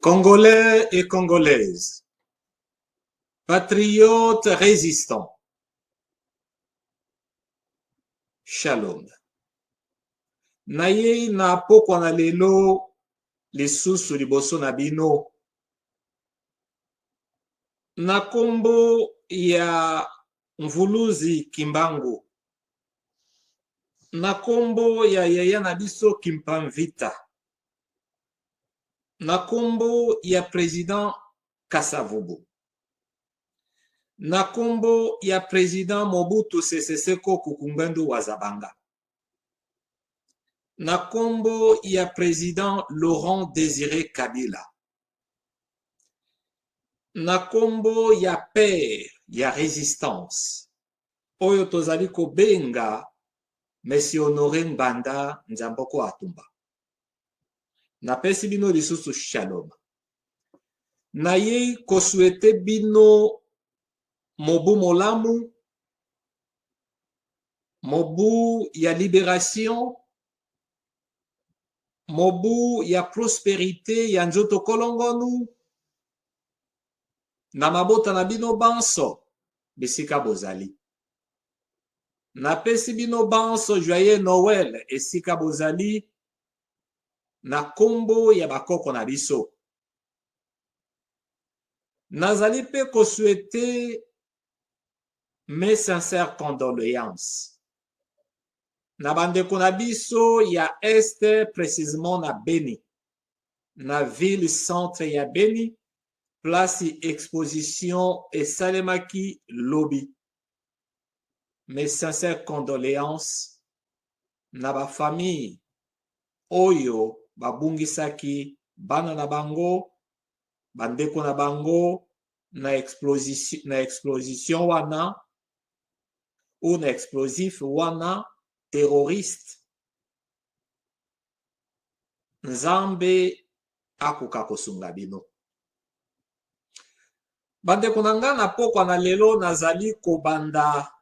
Congolais et Congolaises, patriotes résistants, Shalom. Naye na pokwa na lelo lisusu liboso na bino na kombo ya Mvuluzi Kimbangu, na kombo ya yaya na biso Kimpamvita, na kombo ya président Kasavubu, na kombo ya président Mobutu Sese Seko Kuku wa Zabanga, na kombo ya président Laurent Désiré Kabila, na kombo ya père ya résistance oyo tozali kobenga Monsieur Honoré Mbanda Nzamboko Atumba. Napesi bino lisusu shalom. Naye kosuete bino mobu molamu, mobu ya libération, mobu ya prospérité ya nzoto kolongonu, na mabota na bino banso bisika bozali. Napesi bino banso joyeux Noël esika bozali na kombo ya bakoko na biso. Nazali pe kosuete mes sincères condoléances na bandeko na biso ya este, précisément na Beni, na ville centre ya Beni, place exposition esalemaki lobi. Mes sincères condoléances na ba famille oyo babungisaki bana na bango, bandeko na bango na explosion wana ou na explosif wana terroriste. Nzambe akuka kosunga bino. Bandeko na nga na pokwa na lelo nazali kobanda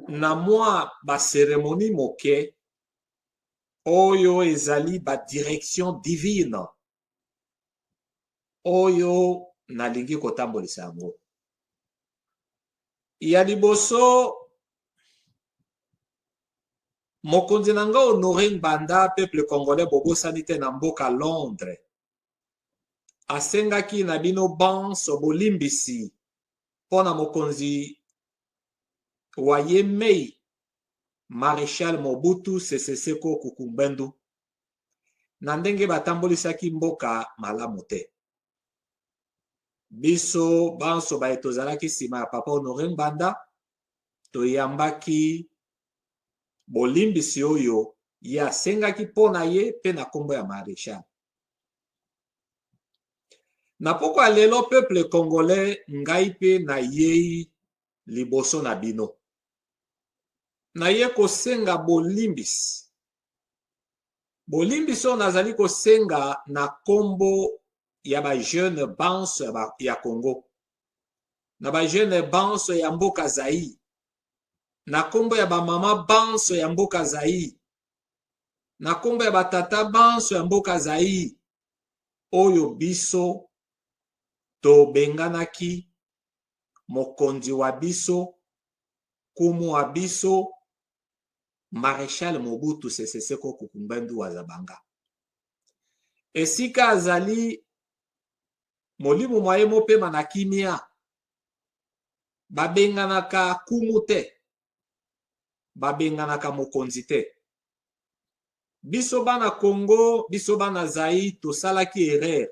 na mwa ba cérémonie moke oyo ezali ba direction divine oyo nalingi kotambolisa yango. Ya liboso mokonzi na nga Honoré Mbanda peuple congolais bobosani te na mboka Londres asengaki na bino banso bolimbisi mpona mokonzi wa ye mei Maréchal Mobutu Sese Seko Kuku na ndenge batambolisaki mboka malamu te. Biso banso baye tozalaki nsima ya papa Honoré Mbanda toyambaki bolimbisi oyo ye asengaki mpona ye mpe na kombo ya Maréchal. Na pokwa lelo peuple congolais ngai pe na yei liboso na bino. Na ye kosenga bolimbisi. Bolimbisi oyo nazali kosenga na kombo ya ba jeune banso ya Congo, na ba jeune banso ya mboka Zaïre, na kombo ya ba mama banso ya mboka Zaïre, na kombo ya ba tata banso ya mboka Zaïre oyo biso tobenganaki mokonzi wa biso, kumu wa biso Maréchal Mobutu Sese Seko Kuku wa Zabanga. Esika azali molimo mwaye mopema na kimia babenganaka kumu te, babenganaka mokonzi te. Biso bana Congo, biso bana Zaïre tosalaki erreur.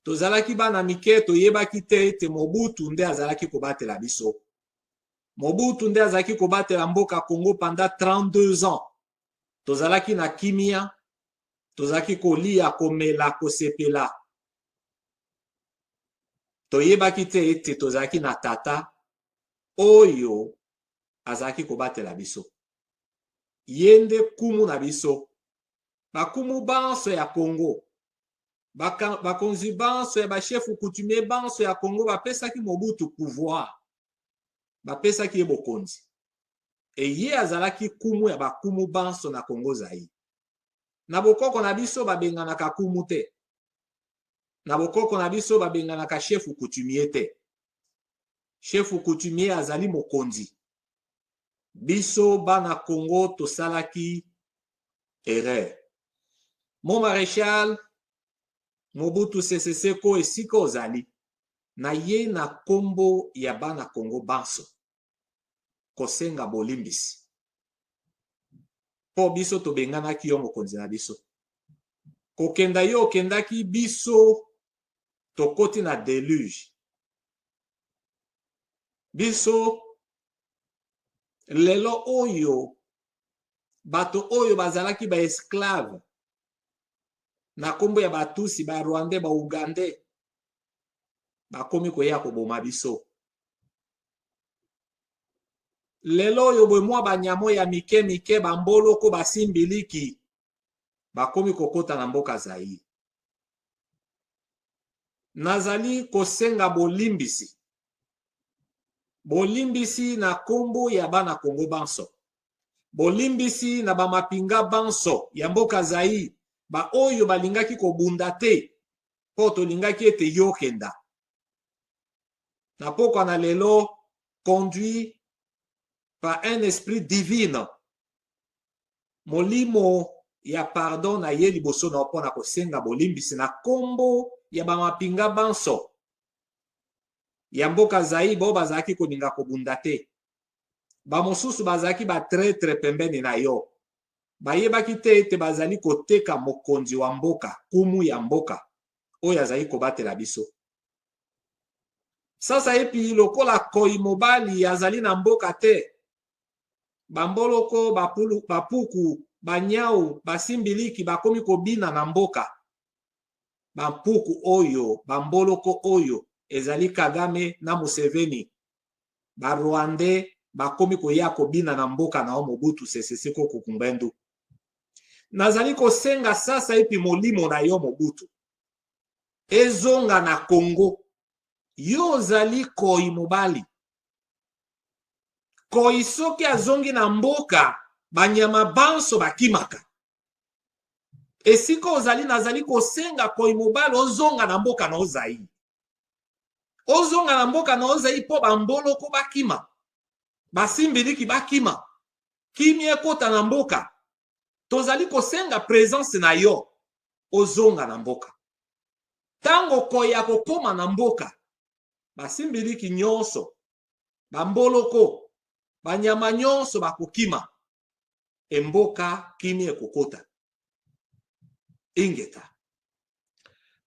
Tozalaki bana mike toyebaki te ete Mobutu nde azalaki kobatela biso. Mobutu nde azalaki kobatela mboka Congo pendant 32 ans. Tozalaki na kimia, tozalaki kolia, komela, kosepela. Toyebaki te ete tozalaki na tata oyo azalaki kobatela biso. Yende kumu na biso. Bakumu banso ya Congo, bakonzi banso ya bashefu coutumier banso ya Congo bapesaki Mobutu pouvoir, bapesaki ye bokonzi. E ye azalaki kumu ya bakumu banso na Congo Zaïre. Na bokoko na biso babenganaka kumu te. na bokoko na biso babenganaka chef coutumier te. Chef coutumier azali mokonzi. Biso bana Congo tosalaki erreur. Mon maréchal Mobutu Sese Seko esika ozali na ye na kombo ya bana Congo banso kosenga bolimbisi. Po biso tobenganaki yo mokonzi na biso. Kokenda yo okendaki biso tokoti na déluge. Biso lelo oyo bato oyo bazalaki ba esclave na kombo ya batusi ba Rwandais ba Ugandais bakomi koya koboma biso. Lelo oyo bwe mwa banyamo ya mike mike bamboloko basimbiliki bakomi kokota na mboka Zaïre. Nazali kosenga bolimbisi. Bolimbisi na kombo ya bana Congo banso. Bolimbisi na bamapinga banso ya mboka Zaïre. Ba oyo balingaki kobunda te po tolingaki ete yokenda. Na pokwa na lelo conduit par un esprit divin. Molimo ya pardon na ye liboso na opona kosenga bolimbisi na kombo ya bamapinga banso ya mboka Zaïre bo bazaki koninga kobunda te. Ba mosusu bazaki ba traître pembeni na yo. Bayebaki te ete bazali koteka mokonzi wa mboka, kumu ya mboka oyo azali kobatela biso. Sasa epi lokola koi mobali azali na mboka te, bamboloko bapuku banyau basimbiliki bakomi kobina na mboka. Bampuku oyo bamboloko oyo ezali Kagame na Museveni, ba Rwandais bakomi koya kobina na mboka na Mobutu Sese Seko Kukumbendu. Nazali kosenga sasa epi molimo na yo Mobutu ezonga na Congo. Yo zali koi mobali. Koi soki azongi na mboka banyama banso bakimaka. Esika ozali nazali kosenga koi mobali ozonga na mboka na Zaïre. Ozonga na mboka na Zaïre po bamboloko bakima. Basimbiliki bakima. Kimi ekota na mboka. Tozali kosenga présence na yo ozonga na mboka. Tango koya kokoma na mboka basimbiliki nyonso bamboloko banyama nyonso bakokima emboka kimi ekokota ingeta.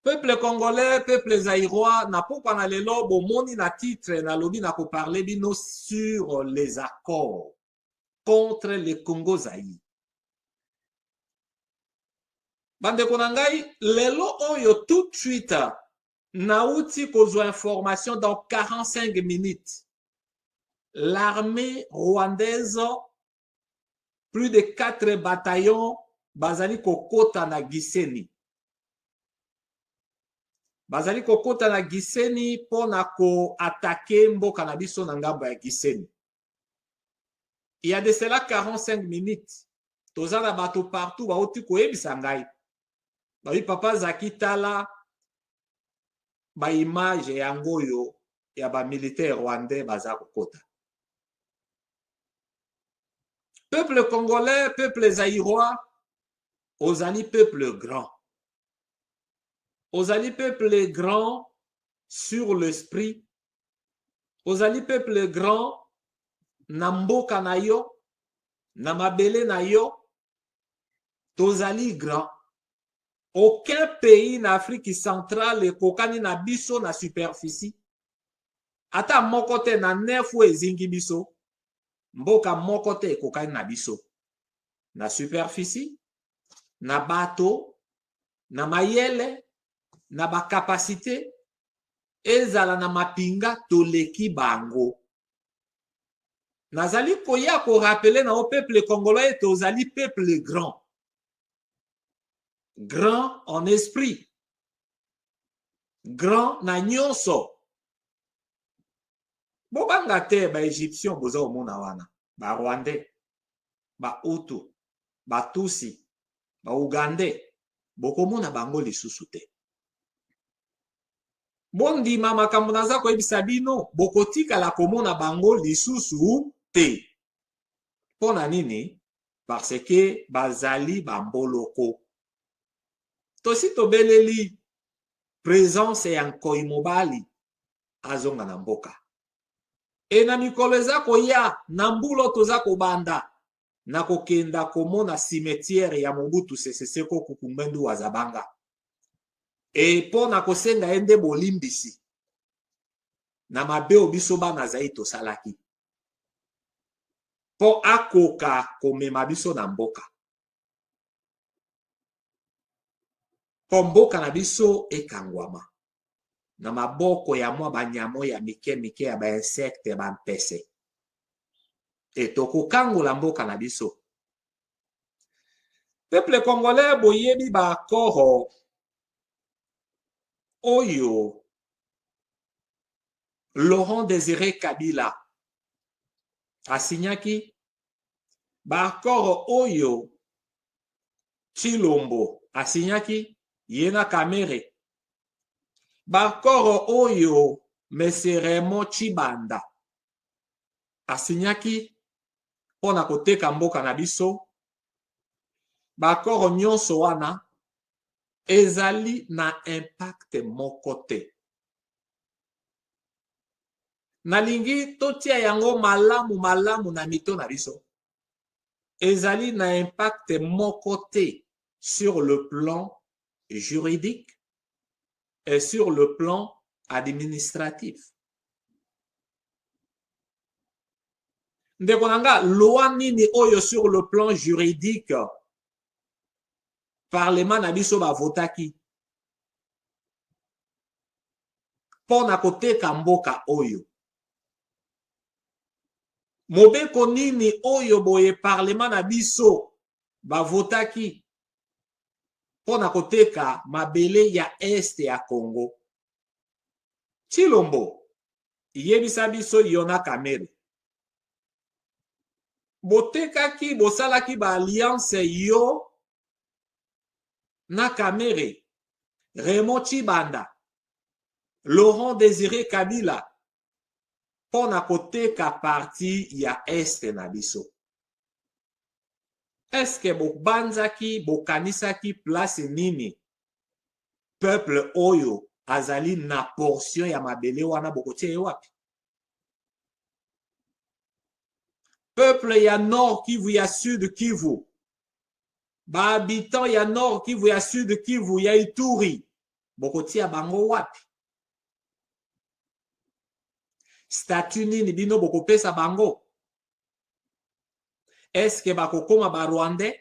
Peuple congolais, peuple zaïrois, na pokwa na lelo bomoni na titre na lobi na koparle bino sur les accords contre le Congo Zaïre. Bandeko na ngai lelo oyo tout de suite nauti kozwa information dans 45 minutes. L'armée rwandaise, plus de 4 bataillons bazali kokota na Gisenyi. Bazali kokota na Gisenyi pona ko attaquer mboka na biso na ngambo ya Gisenyi. Il y a de cela 45 minutes. Tozana bato partout baoti koyebisa ngai. Bayi papa Zaki Tala ba image yango yo ya ba militaire rwandais baza kokota. Peuple congolais, peuple zaïrois, ozali peuple grand. Ozali peuple grand sur l'esprit. Ozali peuple grand na mboka na yo, na mabele na yo. Tozali grand. Aucun pays en Afrique centrale ekokani na biso na superficie. Ata moko te na nefu ezingi biso. Mboka moko te ekokani na biso. Na superficie, na bato, na mayele, na ba capacité, ezala na mapinga toleki bango. Nazali koya ko rappeler na au peuple congolais tozali peuple grand. Grand en esprit, grand na nyonso. Bobanga te ba Égyptien boza omona wana, ba Rwandais, ba Hutu, ba Tutsi, ba Ugandais, bokomona bango lisusu te. bondima makambo naza koyebisa bino bokotikala komona bango lisusu te. Mpona nini? Parce que bazali bamboloko. Tosi tobeleli présence ya nkoi mobali azonga na mboka. E na mikolo eza koya na mbulo toza kobanda na kokenda komona cimetière ya Mobutu Sese Seko Kukumbendu wa Zabanga. E mpona kosenga ye nde bolimbisi na mabe obiso bana zai tosalaki mpo akoka komema biso na mboka. Mpo mboka na biso ekangwama na maboko ya mwa banyamo ya mike mike ya bainsekte bampese. E tokokangola mboka na biso. Peuple congolais boyebi baakoro oyo Laurent Désiré Kabila asinyaki, baakoro oyo Tshilombo asinyaki yena Kamere, baakoro oyo Mese Raymond Tshibanda asinyaki mpona koteka mboka na biso. Baakoro nyonso wana ezali na impact moko te. Nalingi totia yango malamu na mito na biso. Ezali na impact moko te sur le plan juridique et sur le plan administratif. Ndeko nanga, loi nini oyo sur le plan juridique parlement na biso bavotaki mpona koteka mboka oyo? Mobeko nini oyo boye parlement na biso bavotaki mpona koteka mabele ya este ya Congo? Tshilombo yebisa biso yona Kamere botekaki bosalaki ba alliance yo na Kamere, Raymond Tshibanda, Laurent Désiré Kabila mpona koteka parti ya este na biso. Eske bobanzaki bokanisaki place nini peuple oyo azali na portion ya mabele wana bokotie ye wapi? Peuple ya Nord Kivu ya Sud Kivu, ba habitant ya Nord Kivu ya Sud Kivu ya Ituri bokotia bango wapi? Statut nini bino bokopesa bango? Eske bakokoma ba Rwandais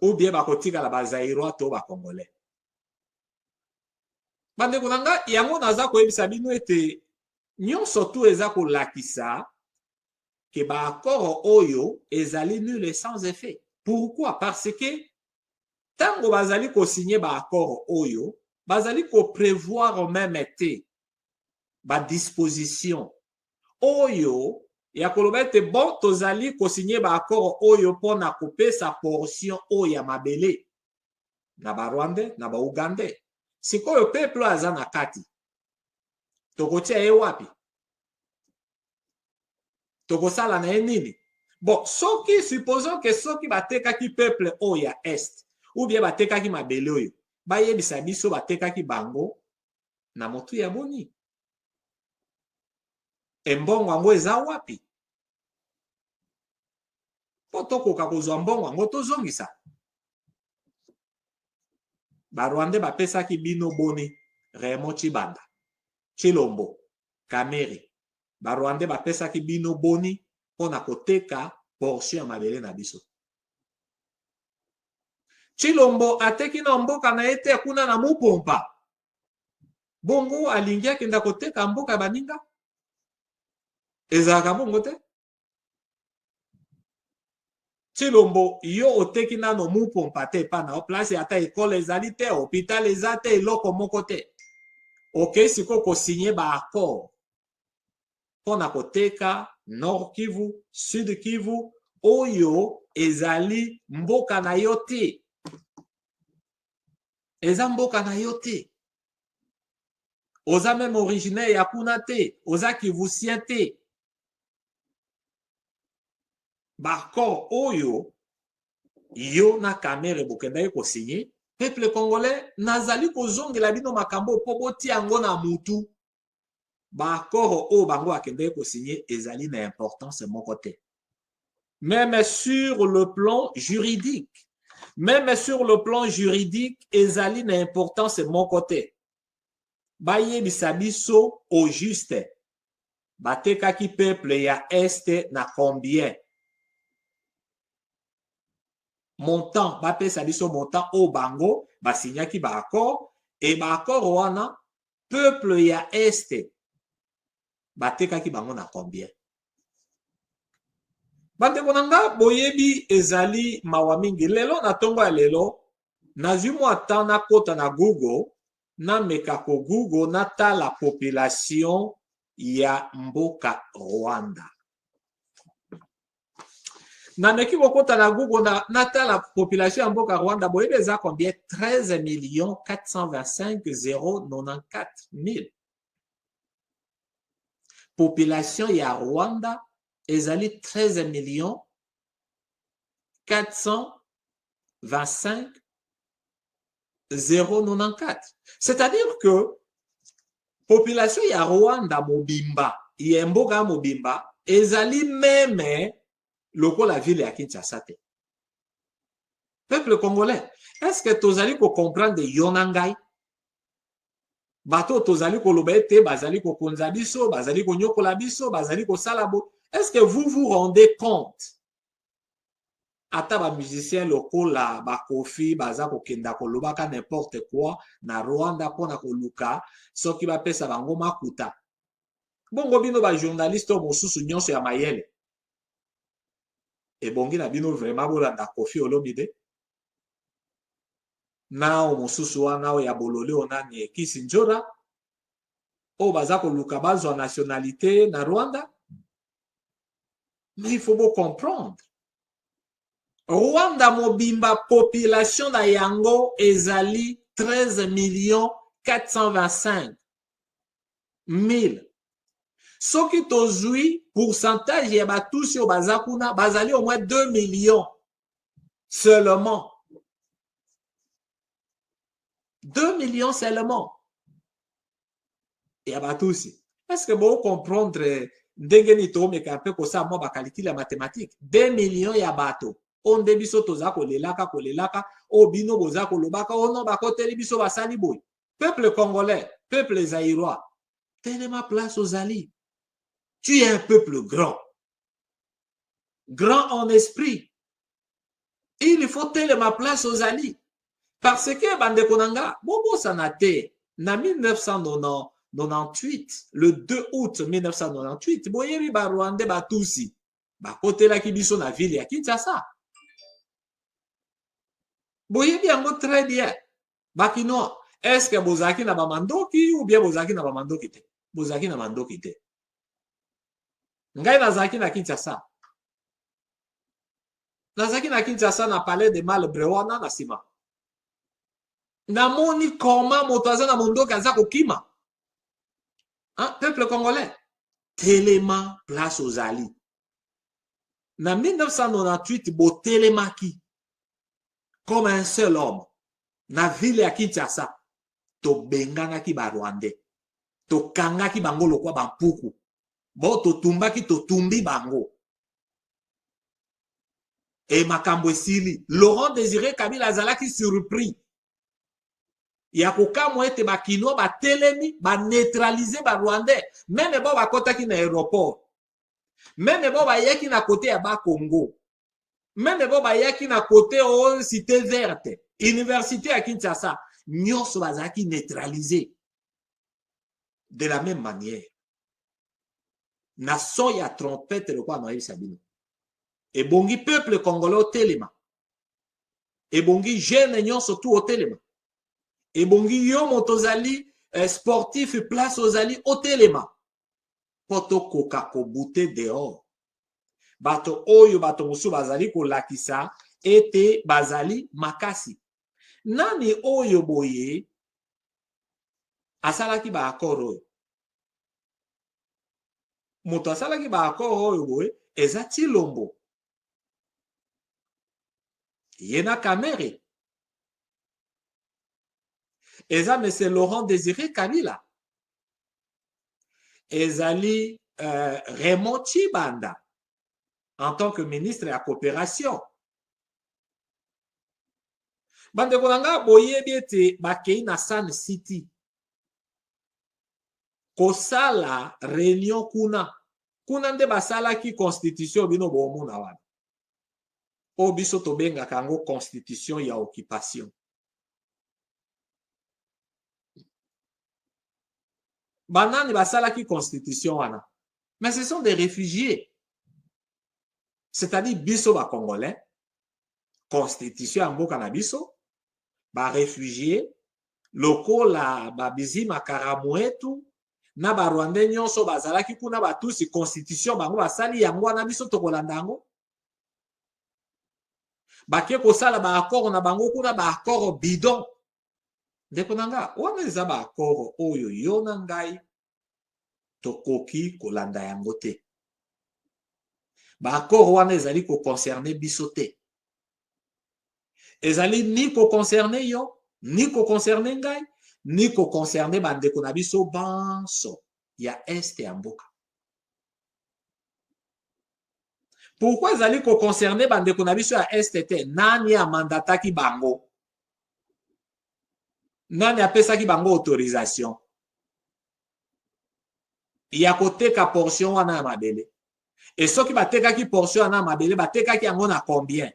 ou bien bakotikala ba Zaïrois to ba Congolais? Bandeko nanga, yango naza koyebisa bino ete nyonso tu eza kolakisa ke baakoro oyo ezali nul et sans effet. Pourquoi? Parce que tango bazali kosigner baakoro oyo bazali koprévoir même te ba disposition oyo ya koloba ete bon tozali kosigner baakoro oyo mpona kopesa portion oyo ya mabele na Barwandais na Baugandais. Sikoyo peuple aza na kati tokotia ye wapi? Tokosala na ye nini? Bon, soki supposons que soki batekaki peuple oyo ya est ou bien batekaki mabele oyo bayebisa biso batekaki bango na motu ya boni. Mbongo yango eza wapi? Po tokoka kozwa mbongo yango tozongisa. Barwandais bapesaki bino boni Raymond Tshibanda, Tshilombo, Kamere. Barwandais bapesaki bino boni mpona koteka portion ya mabele na biso. Tshilombo ateki na mboka na ye te kuna na Mupompa. Bongo alingi akenda koteka mboka baninga? Ezalaka bongo te? Tshilombo yo oteki nano Mupompa te pa na place ata ekole ezali te, hôpital eza te, eloko moko te. Ok, siko kosigner ba accord mpona koteka Nord Kivu, Sud Kivu oyo ezali mboka na yo te. Eza mboka na yo te. oza même originaire ya kuna te, oza kivusien te. Bakor oyo yo na kamere bokendaki kosigné, peuple congolais nazali kozongela bino makambo po botia yango na mutu. Bakor oyo bango akendaki kosigné ezali na importance moko te. Même sur le plan juridique, ezali na importance moko te. Bayebisa biso au juste batekaki peuple ya este na combien montant, bapesa biso montant au bango basignaki ba accord, et ba accord wana peuple ya este batekaki bango na combien. Bandeko nanga boyebi ezali mawa mingi. Lelo na tongo ya lelo nazwi mwa temps nakota na Google na meka ko Google nata la population ya mboka Rwanda. Na meki kokota na Google nata la population ya mboka Rwanda boyebi eza combien? 13 425 094 000. Population ya Rwanda ezali 13 425 094. C'est-à-dire que population ya Rwanda mobimba, ya mboka mobimba, ezali meme lokola ville ya Kinshasa te. Peuple congolais, est-ce que tozali ko comprendre yonangai? Bato tozali ko loba ete bazali ko konza biso, bazali ko nyokola biso, bazali ko salabo. Est-ce que vous vous rendez compte? Ata ba musicien lokola ba Kofi baza ko kenda ko lobaka n'importe quoi na Rwanda pona ko luka soki ba pesa bango makuta. Bongo bino ba journaliste mosusu nyonso ya mayele. Et bongi na bino vraiment bolanda Kofi Olomide. Nao mosusu wana ya bolole onani Kisinjora. O baza ko luka bazwa nationalité na Rwanda. Mais il faut bien comprendre. Rwanda mobimba population na yango ezali 13 425 000. Soki tozui pourcentage ya batusi o bazakuna bazali au moins 2 millions seulement. 2 millions seulement. Ya batusi. Est-ce que vous comprendre ndenge ni to meka pe ko sa mo ba calcul la mathématique 2 millions ya bato onde biso toza ko lelaka o bino boza ko lobaka ono ba ko teli biso basali boy. Peuple congolais, peuple zaïrois, tellement place aux alliés. Tu es un peuple grand en esprit. Il faut tellement place aux alliés parce que bande konanga bobo sanate na 1998, le 2 août 1998, boyebi ba Rwandais batusi bakotela kibiso na ville ya Kinshasa. Boyebi yango très bien. Bakinois, est-ce que bozaki na bamandoki ou bien bozaki na bamandoki te? Bozaki na mandoki te. Ngai nazaki na Kinshasa. Nazaki na Kinshasa na palais de Malbrewana na sima. Namoni comment moto aza na mondoki aza kokima. Hein, peuple congolais, tellement place aux alliés. En 1998, bo télémaki comme un seul homme. Na ville ya Kinshasa, to bengangaki ba Rwandais. To kangaki bango lokwa bampuku. Bo to tumbaki to tumbi bango. Et makambo esili, Laurent Désiré Kabila azalaki surpris. Ya kokamwa ete ba kino ba telemi ba neutraliser ba Rwandais même bo bakotaki na aéroport même bo bayaki na côté ya ba Congo même bo bayaki na côté o cité verte université ya Kinshasa nyonso bazaki neutraliser de la même manière na son ya trompette le kwa Noël Sabino et bongi peuple congolais au telema et bongi jeune nyonso tout au telema. Et bongi yo motozali sportif place aux alliés au téléma. Poto koka ko bouté dehors. Bato oyo bato musu bazali ko lakisa ete bazali makasi. Nani oyo boye asalaki ba accord oyo moto asalaki ba accord oyo boye eza Tshilombo ye na Kamere eza monsieur Laurent Désiré Kabila ezali Raymond Tshibanda en tant que ministre ya coopération. Bandeko na nga boyebi ete bakei na Sun City kosala réunion kuna nde basalaki constitution bino bomona wana oyo biso tobengaka yango constitution ya occupation. Banani basalaki constitution wana, mais ce sont des réfugiés, c'est-à-dire biso ba congolais, constitution ya mboka na biso ba réfugiés lokola babizima Karamoetu na ba Rwandais nyonso bazalaki kuna batusi constitution bango basali yango wana biso tokolanda yango bake kosala ba accord na bango kuna ba accord bidon. Ndeko nanga wana eza ba accord oyo yo na ngai tokoki kolanda yango te. Ba accord wana ezali ko concerner biso te. Ezali ni ko concerner yo, ni ko concerner ngai, ni ko concerner bandeko na biso banso ya este ya mboka. Pourquoi ezali ko concerner bandeko na biso ya este te? Nani amandataki bango? Nani apesaki bango autorisation ya koteka portion wana ya mabele? Et soki batekaki portion wana ya mabele batekaki yango na combien?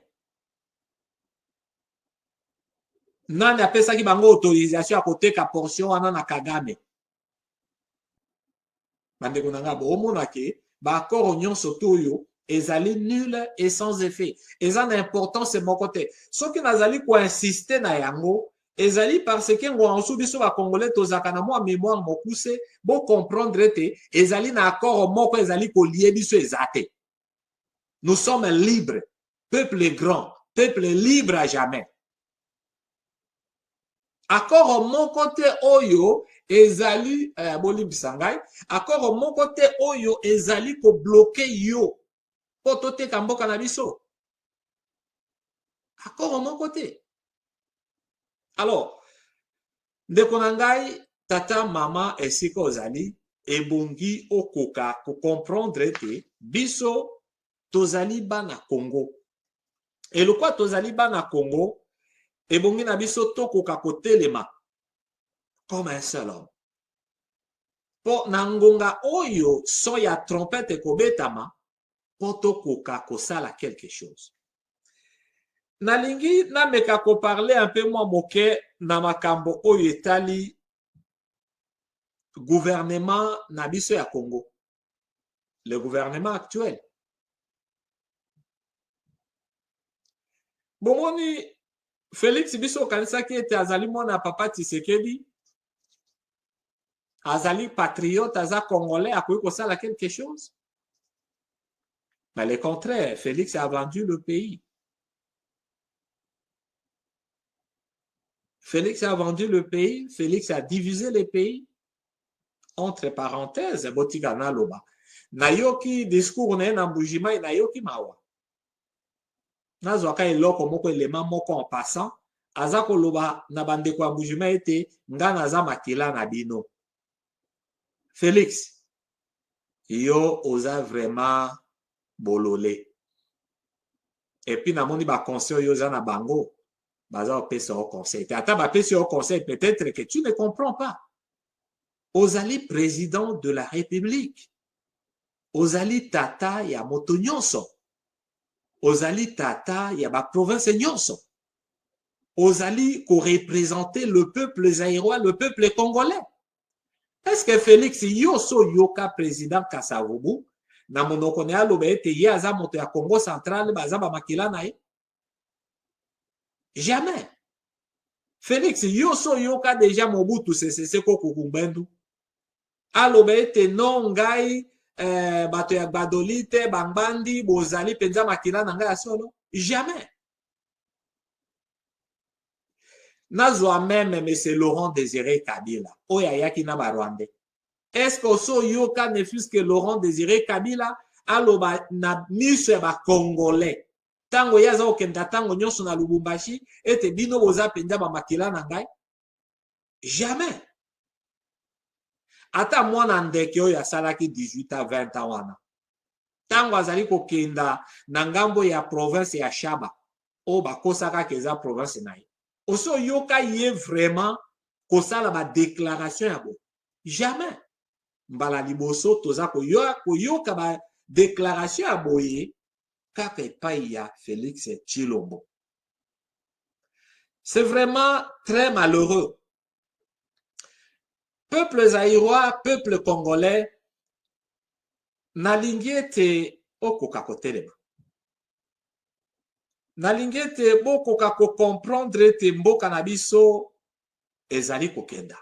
Nani apesaki bango autorisation ya koteka portion wana na Kagame? Bandeko na nga bomona ke ba accord nyonso toyo ezali nul et sans effet. Eza na importance moko te. Soki nazali ko insister na yango ezali parce que ngo ensu biso ba congolais tozaka na mwa mémoire mokuse bo comprendre te ezali na accord moko ezali ko lier biso ezate. Nous sommes libres, peuple grand, peuple libre à jamais. Accord moko te oyo ezali bolibisa ngai, accord moko te oyo ezali ko bloquer yo po toteka mboka na biso. Accord moko te. Alors, ndeko na ngai tata mama esika ozali ebongi okoka ko comprendre te biso tozali bana Congo. Et le quoi tozali bana Congo ebongi na biso tokoka kotelema comme un seul homme. Po na ngonga oyo son ya trompette kobetama po tokoka kosala quelque chose. Nalingi nameka ko parler un peu moi moke na makambo oyo etali gouvernement na biso ya Congo. Le gouvernement actuel. Bomoni Félix biso kanisaki ete azali mwana papa Tshisekedi azali patriote aza congolais akoki kosala quelque chose. Mais le contraire, Félix a vendu le pays. Félix a vendu le pays, Félix a divisé le pays. Entre parenthèses, botikana loba. Nayoki discours na mbujima nayoki mawa. Nazwaka eloko moko elema moko en passant, aza koloba na bandeko ya mbujima ete nga naza makila na bino. Félix, yo oza vraiment bololé. Et puis namoni ba conseil yo za na bango. Baza opesa au conseil. Ata ba pesa au conseil, peut-être que tu ne comprends pas. Ozali président de la République. Ozali tata ya moto nyonso. Ozali tata ya ba province nyonso. Ozali ko représenter le peuple zaïrois, le peuple congolais. Est-ce que Félix yoso yoka président Kasavubu na monoko ne aloba ete ye aza moto ya Congo central baza ba makila na ye? Jamais. Félix yoso yoka déjà Mobutu Sese Koko Kumbendu. Aloba ete non ngai bato ya Gbadolite Bangbandi bozali penza makila na ngai ya solo. Jamais. nazwa même M. Laurent Désiré Kabila oyo ayaki na barwandais. Est-ce que so yoka ne fût que Laurent Désiré Kabila aloba na miso ya bakongolais tango ye aza kokenda tango nyonso na Lubumbashi ete bino boza mpenza bamakila na ngai? Jamais. Ata mwana ndeke oyo asalaki 18 à 20 ans wana tango azali kokenda na ngambo ya province ya Shaba oyo bakosaka keza province na ye, oso yoka ye vraiment kosala badéclaration ya bo? Jamais. Mbala liboso toza koyoka badéclaration ya boye kaka epai ya Félix Tshilombo. C'est vraiment très malheureux. Peuple zaïrois, peuple congolais, nalingi ete okoka kotelema. Nalingi ete bokoka comprendre ete mboka na biso ezali kokenda.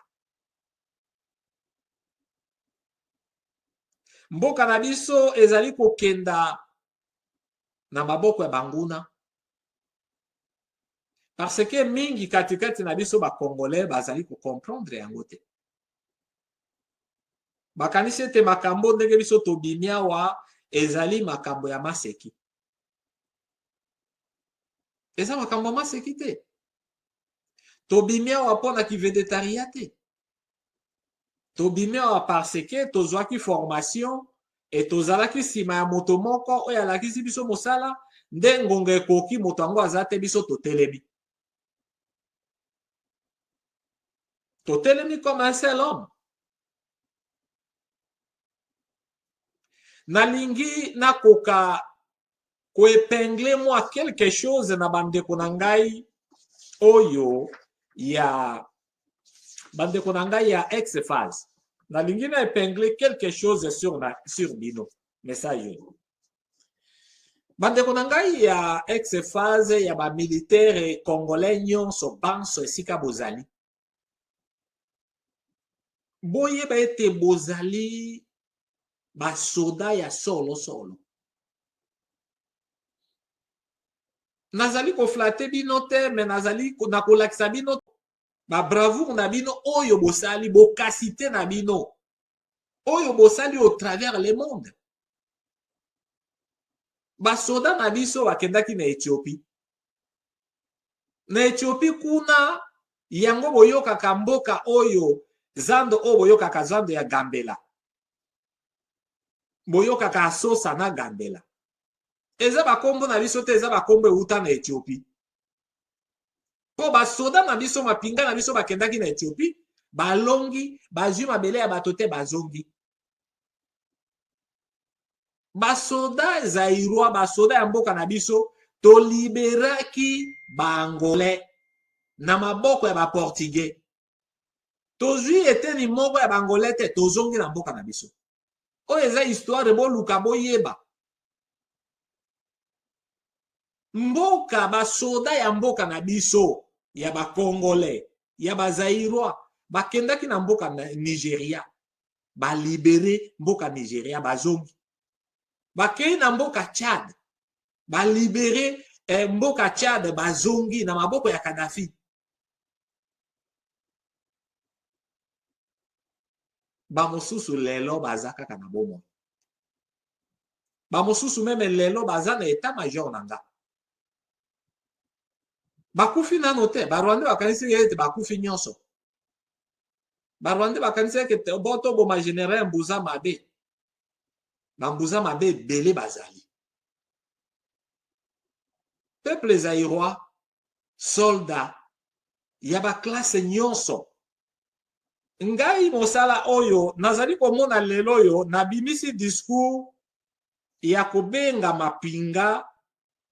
Mboka na biso ezali kokenda na maboko ya banguna. Parce que mingi katikati na biso ba congolais bazali ko comprendre yango te. Bakanisi ete makambo ndenge biso tobimi awa ezali makambo ya maseki. Eza makambo ya maseki te. Tobimi awa pona kivedetaria te. Tobimi awa parce que tozwaki formation et tozalaki nsima ya moto moko oyo alakisi biso mosala nde ngonga ekoki moto yango aza te biso totelemi. Totelemi comme un seul homme. Nalingi nakoka koepengle moi quelque chose na bandeko na ngai oyo ya bandeko na ngai ya ex-phase. Nalingi na epengle quelque chose sur bino message. Bandeko na ngai ya ex-phase ya ba militaire congolais nyonso banso esika bozali. Boyeba ete bozali basoda ya solo solo. Nazali koflate bino te, mais nazali nakolakisa bino ba bravoure na bino oyo bosali, bokasite na bino oyo bosali au travers le monde. Basoda na biso bakendaki na Ethiopie. Na Ethiopie kuna yango boyokaka mboka oyo zando oyo boyokaka zando ya Gambela. Boyokaka Asosa na Gambela. Eza bakombo na biso te, eza bakombo euta na Ethiopie. Po basoda na biso mapinga na biso bakendaki na Ethiopie, balongi, bazwi mabele ya bato te bazongi. Basoda zaïrois, basoda ya mboka na biso, toliberaki bangolais na maboko ya baportugais. Tozwi eteni moko ya bangolais te, tozongi na mboka na biso. Oyo eza histoire boluka boyeba. Mboka basoda ya mboka na biso ya bakongolais ya bazaïrois bakendaki na mboka na Nigeria balibere mboka Nigeria bazongi. Bakei na mboka Tchad balibere mboka Tchad bazongi na maboko ya Kadhafi. Bamosusu lelo baza kaka na bomoi. Bamosusu meme lelo baza na état major nanga. Bakufi nano te, Barwande bakanisi ete bakufi nyonso. Barwande bakanisi ete boto boma général Mbuza Mabe. Bambuza Mabe bele bazali. Peuple zaïrois, soldats, yaba classe nyonso. Ngai mosala oyo, nazali komona lelo oyo, nabimisi discours ya kobenga mapinga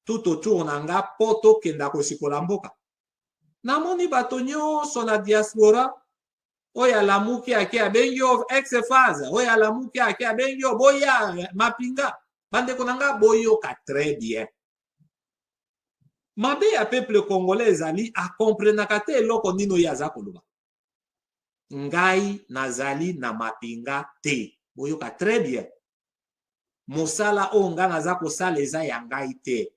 tout autour nanga poto kenda kosikola mboka. Namoni bato nyonso na diaspora oyo alamuki ake abengi ex-phase, oyo alamuki ake abengi boya mapinga. Bandeko nanga boyoka très bien. Mabe ya peuple congolais ezali akomprenaka te eloko nino ya aza koloba. Ngai nazali na mapinga te. Boyoka très bien. Mosala o nga naza kosala eza ya ngai te.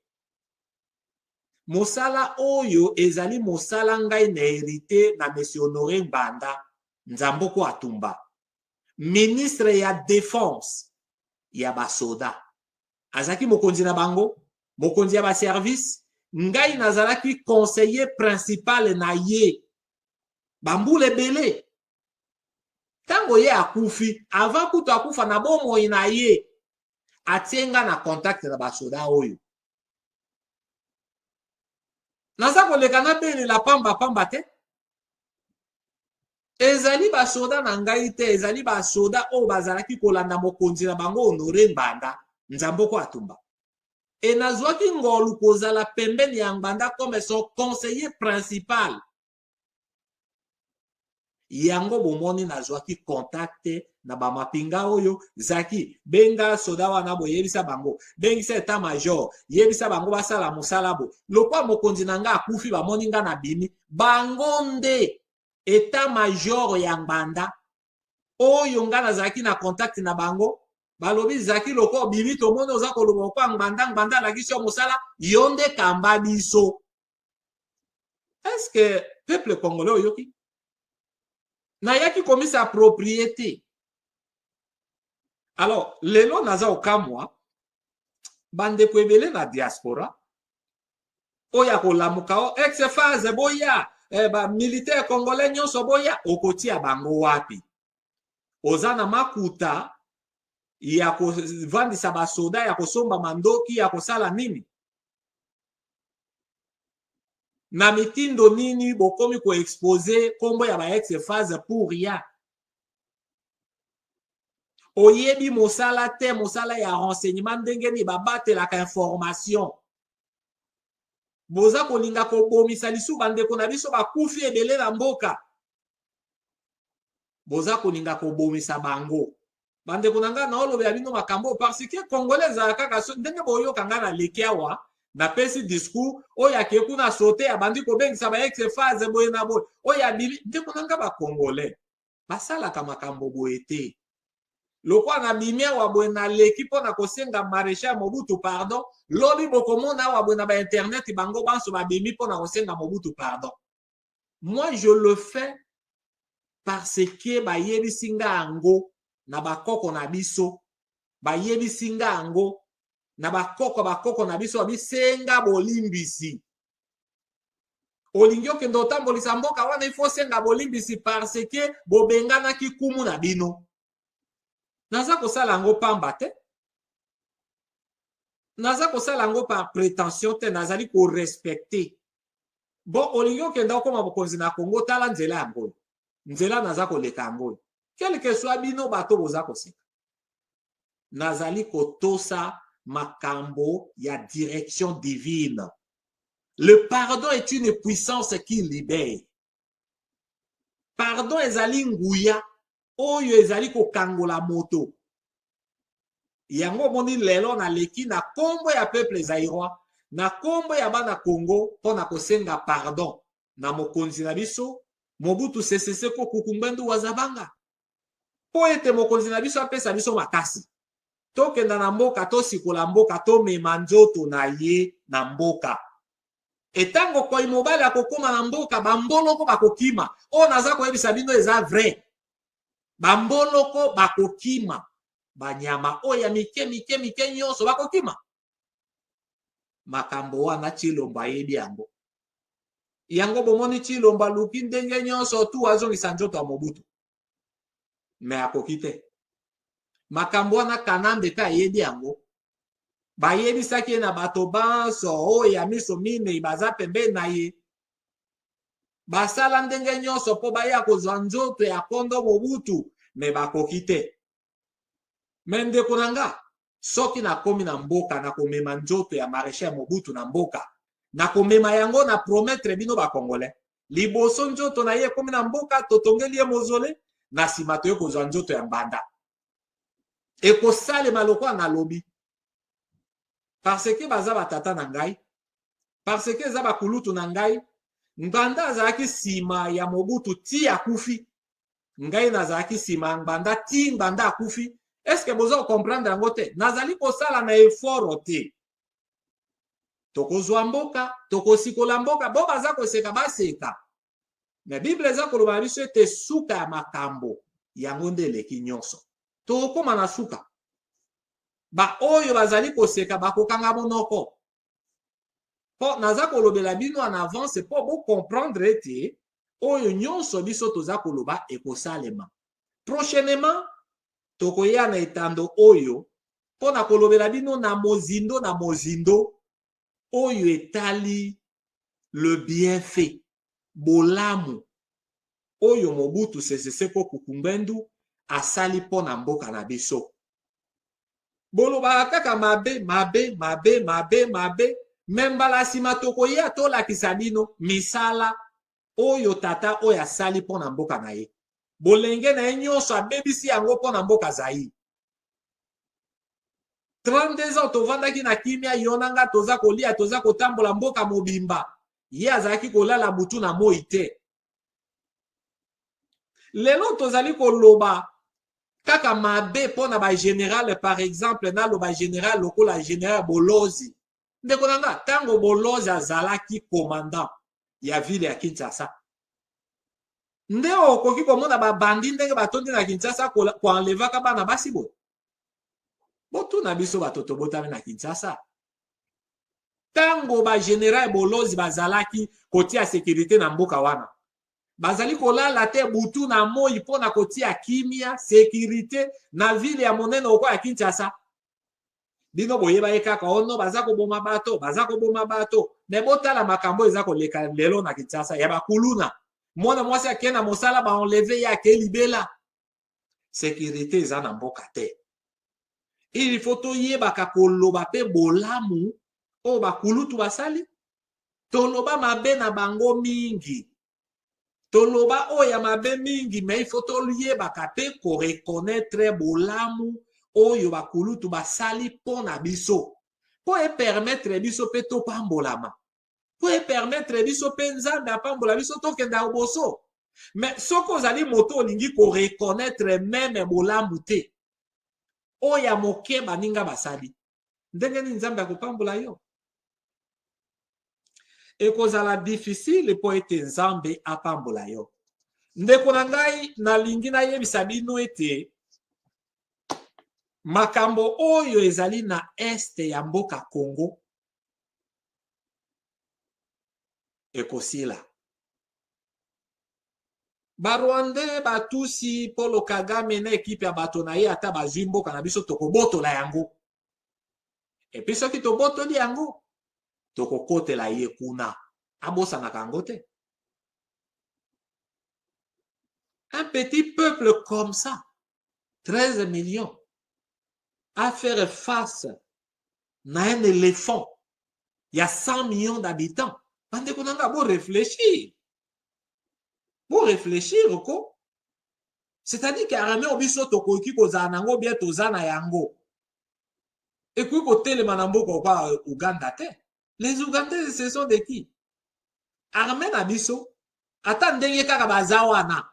mosala oyo ezali mosala ngai na hérité na monsieur Honoré Ngbanda Nzamboko Atumba, ministre ya défense ya basoda. Azaki mokonzi na bango, mokonzi ya ba service, ngai nazalaki conseiller principal na ye. Bambule belé. Tango ye akufi, avant kutu akufa na bomoi na ye, atienga na contact na basoda oyo. Naza koleka na bele la pamba pamba te. Ezali basoda na ngai te, ezali basoda oyo bazalaki kolanda mokonzi na bango Honoré Ngbanda Nzamboko Atumba. E nazwaki ngolu kozala pembeni ya Ngbanda comme son conseiller principal. Yango bomoni nazwaki contact na ba mapinga oyo zaki benga soda wana bo yebisa bango bengisa état major yebisa bango basala mosala bo lokwa mokonzi na nga akufi bamoni nga na bimi bango nde état major ya Ngbanda oyo nga nazalaki na contact na bango balobi zaki loko bimi tomoni oza koloba kwa Ngbanda lakisi mosala yonde kamba biso. Est-ce que peuple congolais oyoki na yaki komisa propriété? Alors, lelo naza okamwa bandeko ebele na diaspora oya kolamuka o ex-phase boya ba militaire congolais nyonso boya okotia bango wapi? Oza na makuta ya kovandisa basoda ya kosomba mandoki ya kosala nini? Na mitindo nini bokomi ko expose kombo ya ba ex-phase pour rien? Oyebi mosala te, mosala ya renseignement ndenge ni babatelaka information. Boza kolinga kobomisa lisu bandeko na biso bakufi ebele na mboka. Boza kolinga kobomisa bango. Bandeko na nga na olobe ya bino makambo parce que congolais za kaka ndenge boyoka nga na lekiawa na pesi discours oya ke kuna sauter abandi ko bengisa ba ex-phase boye na boye oya bibi ndeko na nga ba congolais basalaka makambo boye te. Lokwa na bimia wabwe na leki pona kosenga maréchal Mobutu pardon lobi bokomona wabwe na ba internet bango banso ba bimi pona kosenga Mobutu pardon. Moi je le fais parce que ba yebisinga ango na bakoko na biso ba yebisinga ango na bakoko na biso bisenga bolimbisi. Olingi okende otambolisa mboka wana ifo senga bolimbisi parce que bobengana kikumu na bino. Naza kosala ngo pamba te. Naza kosala ngo par prétention te, nazali ko respecter. Bon, olingi okende okoma bokonzi na Congo tala nzela yango. Nzela naza koleka yango. Quel que soit bino bato boza koseka. Nazali kotosa makambo ya direction divine. Le pardon est une puissance qui libère. Pardon ezali nguya oyo ezali kokangola moto. Yango moni lelo na leki na kombo ya peuple zaïrois, na kombo ya bana Congo pona kosenga pardon na mokonzi na biso Mobutu Sese Seko Kukumbendu Wazabanga. Po ete mokonzi na biso apesa biso makasi. Tokenda na mboka tosikola mboka tomema nzoto na ye na mboka. Etango koi mobile akokoma na mboka bamboloko bakokima. O naza koyebisa bino eza vrai. Bamboloko bakokima. Banyama oya mike nyonso bakokima. Makambo wana Chilomba yebi yango. Yango bomoni Chilomba luki ndenge nyonso tu azongisa nzoto ya Mobutu. Me akokite. Makambo wana Kanambe ka yebi yango. Bayebisaki na bato banso oya miso mine baza pembe na ye. Basala ndenge nyonso po baya kozwa nzoto ya kondo Mobutu. Me bakokite. Mende kunanga soki na komi na mboka na komema nzoto ya maréchal Mobutu na mboka na komema yango na promettre bino ba congolais liboso nzoto na ye komi na mboka totongeli ye mozole na sima to kozwa nzoto ya Ngbanda ekosale maloko na lobi parce que baza batata na ngai parce que za bakulutu na ngai Ngbanda azalaki sima ya Mobutu ti akufi ngai nazalaki sima Ngbanda ti Ngbanda akufi. Est-ce que vous comprendre yango te? Nazali kosala na effort te. tokozwa mboka, tokosikola mboka, bo baza koseka baseka. Mais Bible eza koloba biso ete suka ya makambo yango nde eleki nyonso. Tokoma na suka. Ba oyo bazali koseka bakokanga monoko. Po naza kolobela bino en avance po bo comprendre ete oyo nyonso biso toza koloba ekosalema. Prochainement tokoya na etando oyo po na kolobela bino na mozindo oyo etali le bienfait bolamu oyo Mobutu Sese Seko Kuku asali po na mboka na biso. Boloba kaka mabe membala sima tokoya tolakisa bino misala oyo tata oyo asali po na mboka na ye. Bolenge na ye nyonso abebisi yango po na mboka Zaïre. 32 ans tovandaki na kimia yonanga toza kolia toza kotambola mboka mobimba. Ye azalaki kolala butu na moi te. Lelo tozali koloba kaka mabe pona ba général par exemple na lo ba général lokola général Bolozi. Ndeko nanga tango Bolozi azalaki commandant ya ville ya Kinshasa. Nde okoki komona ba bandi ndenge batondi na Kinshasa ko enlevaka bana basi bo. Botu na biso batoto botami na Kinshasa. Tango ba général Bolozi bazalaki kotia sécurité na mboka wana. Bazali kolala te butu na moi pona kotia kimia sécurité na ville ya monene oko ya Kinshasa. Bino boyeba ekaka ono bazako boma bato. Ne botala makambo ezako leka lelo na Kinshasa ya bakuluna. Mwana mwasi akena mosala ba enlever ya ke libela. Sécurité eza na mboka te. Il faut toyeba ka koloba pe bolamu o bakulutu basali. Toloba mabe na bango mingi. Toloba oya mabe mingi, mais il faut toyeba ka pe ko reconnaître bolamu oyo bakulutu basali po na biso. Po e permettre biso pe to pambolama. Po e permettre biso pe nzambe apambola biso to kenda oboso. Mais soko zali moto olingi ko reconnaître même bolamu te. Oya moke baninga basali. Ndenge ni nzambe akopambola yo. Ekozala difficile po ete nzambe apambola yo. Ndeko na ngai nalingi nayebisa bino ete makambo oyo ezali na este ya mboka Congo ekosila. Barwande batusi Polo Kagame na ekipe ya bato na ye ata bazwi mboka na biso tokobotola yango. Epi soki tobotoli yango tokokotela ye kuna. Abosanaka yango te. Un petit peuple comme ça, 13 millions, à faire face à un éléphant, il y a 100 millions d'habitants. Bande konanga bo réfléchir. Bo réfléchir ko. C'est-à-dire qu'arame obiso tokoki kozana nango bien tozana yango. Et puis côté le manambo kwa Uganda te. Les Ougandais ce sont de qui? Armée na biso ata ndenge kaka bazawana.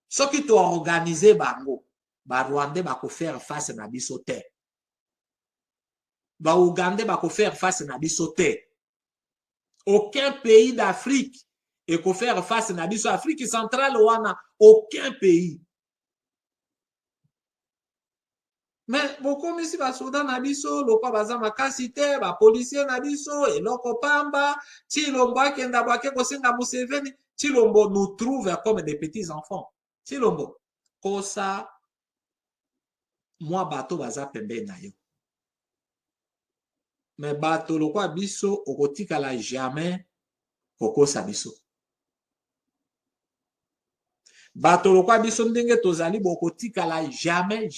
Soki to organiser bango, ba Rwandais bako faire face na biso te. Ba Ougandais bako faire face na biso te. Aucun pays d'Afrique et ko faire face na biso. Afrique centrale wana aucun pays. Mais beaucoup ici ba Soudan na biso, loko baza makasi te, ba policier na biso, eloko pamba, Chilombo akenda bwake kosenga Museveni, Chilombo nous trouve comme des petits enfants. Chilombo kosa moi bato baza pembe na yo. Mais bato lokwa biso okotika la jamais kokosa biso. Bato lokwa biso ndenge tozali bokotika la jamais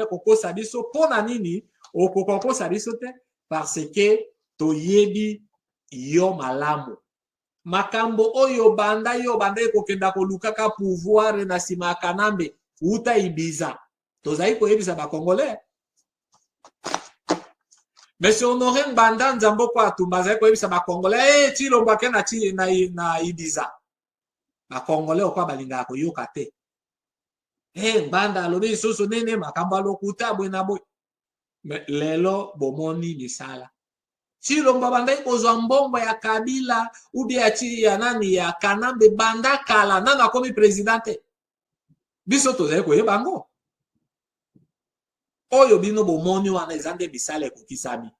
kokosa biso pona nini okokosa biso te parce que toyebi yo malamu. Makambo oyo banda kokenda kolukaka pouvoir na sima Kanambe uta Ibiza. Tozali koyebisa ba Congolais. Monsieur Honoré Mbanda Nzambo kwa tumbaza koyebisa ba Congolais Chilombo akena na Ibiza. Ba Congolais okwa balinga koyoka te. Mbanda alobi soso nene makambo alokuta bwe na bwe. Mais lelo bomoni misala. Chilombo bandai kozwa mbongo ya Kabila ou bien ya nani ya Kanambe banda kala nana akomi presidente. Biso tozali koyeba yango. Oyo bino bomoni wana eza nde bisala ekokisami.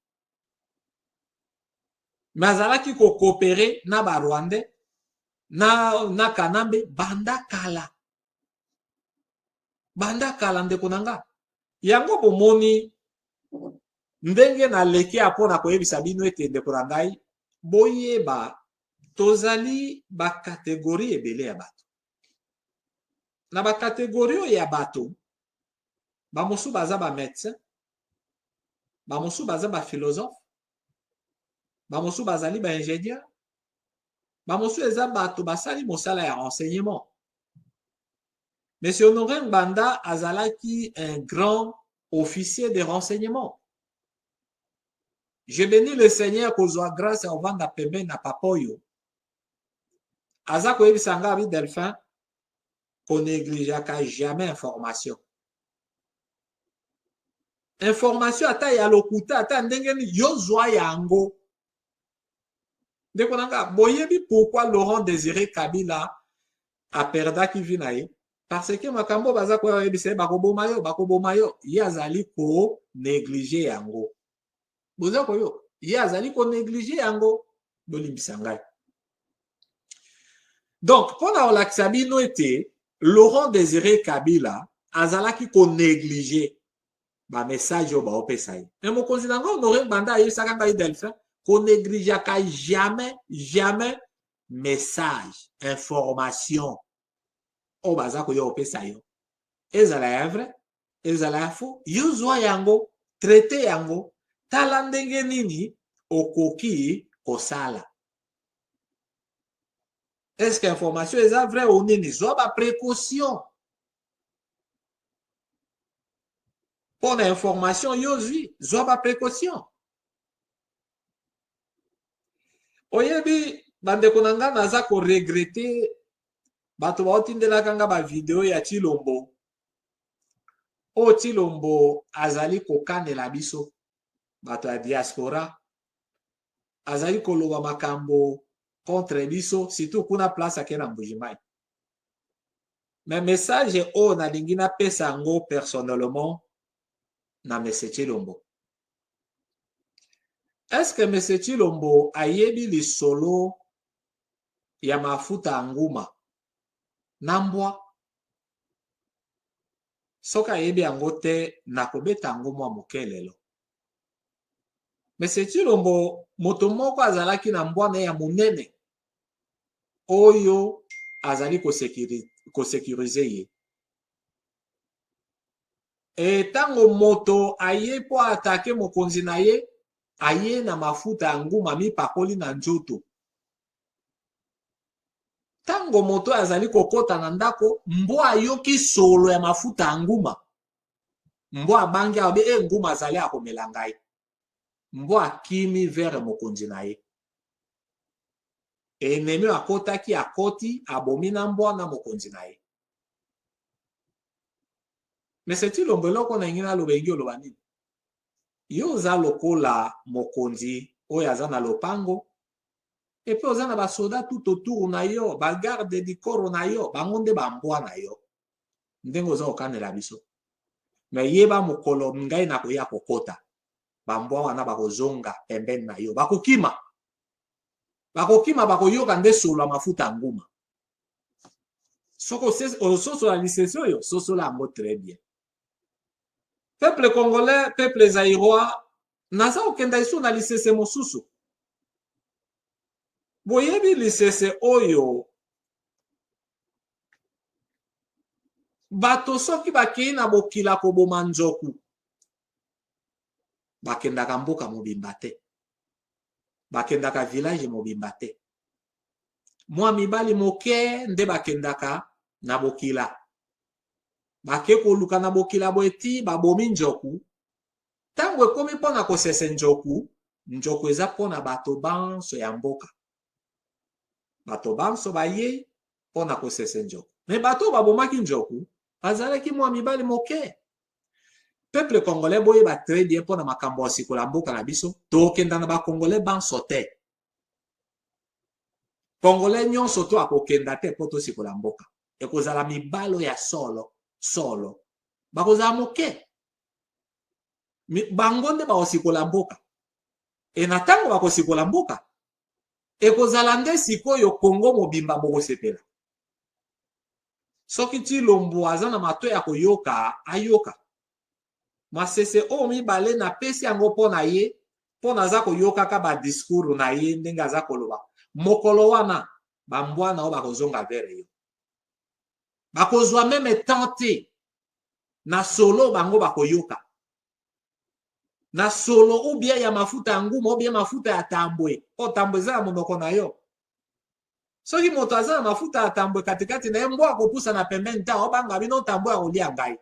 Mazalaki ko coopérer na ba Rwandais na Kanambe banda kala. Banda kala ndeko nanga. Yango bomoni ndenge na leki apona koyebisa bino ete ndeko na ngai boyeba tozali ba catégorie ebele ya bato. Na ba catégorie ya bato ba mosu baza ba médecin, ba mosu baza ba philosophe, ba mosu bazali ba ingénieur, ba mosu eza bato basali mosala ya renseignement. Monsieur Honoré Ngbanda azalaki un grand officier de renseignement. Je bénis le Seigneur kozwa grâce au vanda pembe na papoyo. Aza koyebisa nga abi Delphin qu'on négligeaka jamais information. Information ata ya lokuta ata ndenge yo zwa yango. Ndeko nanga boyebi pourquoi Laurent Désiré Kabila a perdaki vi na ye. Parce que makambo baza koyebisa bakoboma yo ye azali ko négliger yango. Boza koyo ye azali ko négliger yango bolimbisa ngai. Donc pour la olakisa bino ete Laurent Désiré Kabila azalaki ko négliger ba message yo ba opesa ye. Mais mokonzi nango Honoré Ngbanda ayebisaka ngai Delphin ko négligeaka jamais message, information. O baza koyo opesa yo. Ezala ya vrai, ezala ya faux, yo zwa yango, traité yango, tala ndenge nini okoki kosala. Est-ce que information eza vrai ou nini? Zwa ba précaution. Pour l'information yo zwi, zwa ba précaution. Oyebi bandeko nanga naza ko regretter bato baotindelaka nga ba video ya Chilombo. O Chilombo azali kokanela biso bato ya diaspora. Azali koloba makambo contre biso surtout kuna place akena Mbujimai. Mais message o nalingi napesa yango personnellement na Monsieur Chilombo. Est-ce que Monsieur Chilombo ayebi lisolo ya mafuta nguma na mbwa? Soka ayebi yango te nakobeta yango mwa moke lelo. Monsieur Chilombo moto moko azalaki na mbwa na ya monene oyo azali kosekurize ye. Tango moto aye po atake mokonzi na ye aye na mafuta ya nguma mipakoli na nzoto. Tango moto azali kokota na ndako mbwa ayoki solo ya mafuta ya nguma. Mbwa abangi abe nguma azali akomela ngai. Mbwa akimi vers mokonzi na ye. Enemi akotaki akoti abomi na mbwa na mokonzi na ye. Monsieur Chilombo eloko na ngina lobengi oloba nini? Yo oza lokola mokonzi oyo aza na lopango et puis oza na basoda tout autour na yo, bagarde du corps na yo, bango nde bambwa na yo. Ndenge oza kokanela biso. Mais yeba mokolo ngai na koya kokota. Bambwa wana bakozonga pembeni na yo. Bakokima. Bakokima bakoyoka nde solo mafuta nguma. Soko soso la lisensi oyo, soso la yango très bien. Peuple congolais, peuple zaïrois, naza okenda iso na lisensi mosusu. Boyebi lisensi oyo, bato soki bakei na bokila koboma nzoku, bakendaka mboka mobimba te. Bakendaka village mobimba te. Mwa mibali moke nde bakendaka na bokila. Bake koluka na bokila boeti babomi njoku. Tango ekomi mpona kosese njoku, njoku eza mpona bato banso ya mboka. Bato banso baye mpona kosese njoku. Me bato babomaki njoku, bazalaki mwa mibali moke. peuple congolais boye ba très bien pour na makambo osikola mboka na biso tokenda na ba congolais banso te congolais nyonso to akokenda te po tosikola mboka ekozala mibalo ya solo bakozala moke bango nde bakosikola mboka e na ntango bakosikola mboka ekozala nde sikoyo kongo mobimba bokosepela soki Tshilombo aza na matoi ya koyoka ayoka masese oyo mibale napesi yango mpo na ye mpo naza koyokaka badiscours na ye ndenge aza koloba mokolo wana bambwana oyo bakozonga vere yo bakozwa meme tante na solo bango bakoyoka na solo ou bien ya mafuta ya nguma ou bien mafuta ya tambwe o tambwe eza na monoko na yo soki moto aza na mafuta ya tambwe katikati na ye mbwa akopusa na pembeni ntan obanga bino tambwe ya kolia ngai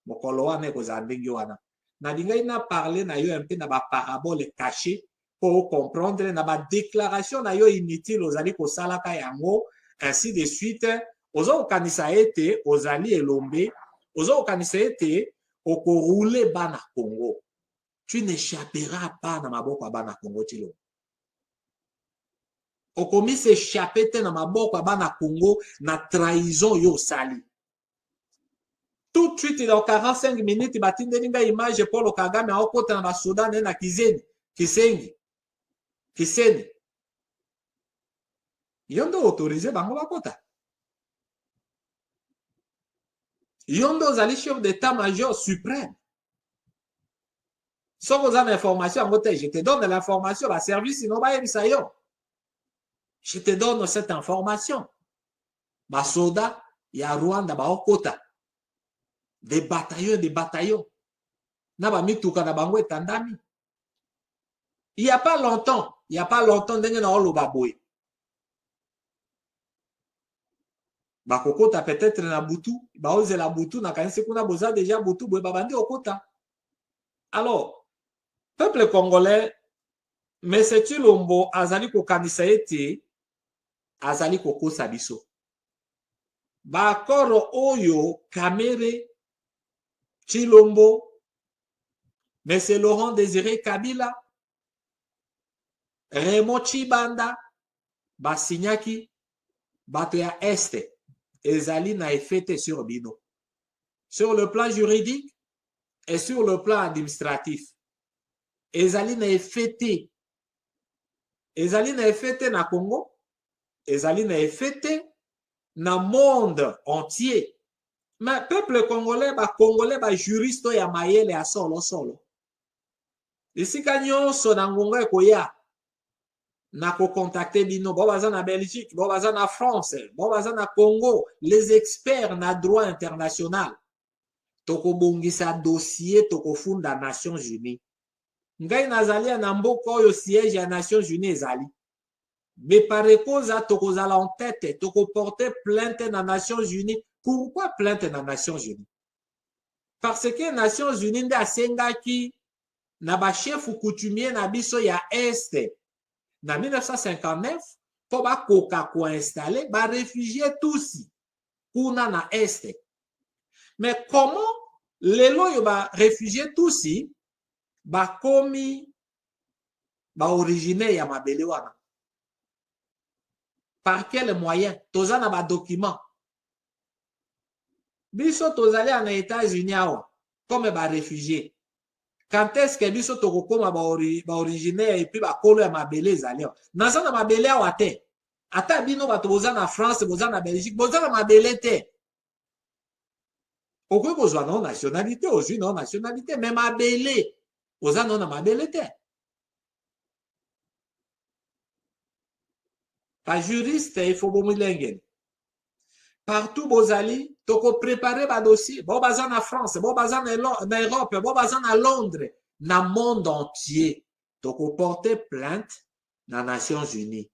mokolo wana ekozala ndenge wana nalingai na parle na yo mpe na baparabole caché mpo comprendre na badéclaration na yo inutile ozali kosalaka yango ainsi de suite oza kokanisa ete ozali elombe oza kokanisa ete okorule bana Congo tu n'échapperas pas na maboko ya bana Congo Tshilombo okomi s'échapper te na maboko ya bana Congo na trahison yo osali tout de suite dans 45 minutes batindeli ngai image Paul Kagame aokota na basoda ne na Kiseni yo nde autorise bango bakota yo nde ozali chef d'état major suprême soki oza na information yango te je te donne l'information baservice ino bayebisa yo je te donne cette information basoda ya Rwanda baokota des bataillons na bamituka na bango etandami il y a pas longtemps ndenge na oloba boye bakokota peut-être na butu baozela butu na kanisi kuna boza déjà butu boye babandi okota alors peuple congolais mais c'est Tshilombo azali kokanisa ete azali kokosa biso bakoro oyo Kamere Tshilombo mais c'est Laurent Désiré Kabila Raymond Tshibanda basinyaki bato ya este ezali na effet sur bino sur le plan juridique et sur le plan administratif ezali na effet na Congo ezali na effet na monde entier mais peuple congolais ba juriste ya mayele ya solo esika nyonso na ngonga ekoya na kocontacte bino bo baza na Belgique bo baza na France bo baza na Congo les experts na droit international tokobongisa dossier tokofunda Nations Unies ngai nazali na mboka oyo siège ya Nations Unies ezali beparekoza tokozala en tête tokoporter plainte na Nations Unies. Pourquoi plainte na Nations Unies? Parce que Nations Unies nde asengaki na bachef coutumier na biso ya este na 1959 po bakoka koinstalle baréfugié tusi kuna na este. Mais comment lelo yo baréfugié tusi bakomi baoriginaire ya mabele wana? Par quel moyen? Toza na badocument biso tozali na États-Unis awa comme baréfugié. Quand est-ce que biso tokokoma baoriginaire et puis bakolo ya mabele ezali awa? Naza na mabele awa te. Ata bino bato boza na France, boza na Belgique, boza na mabele te. Okoki kozwa na nationalité, ozwi na nationalité, mais mabele boza na mabele te. Pas juriste, il faut bomilengeni. Partout bozali, toko préparer ba dossier. Bo baza na France, bo baza na Europe, bo baza na Londres, na monde entier. Toko porter plainte na Nations Unies.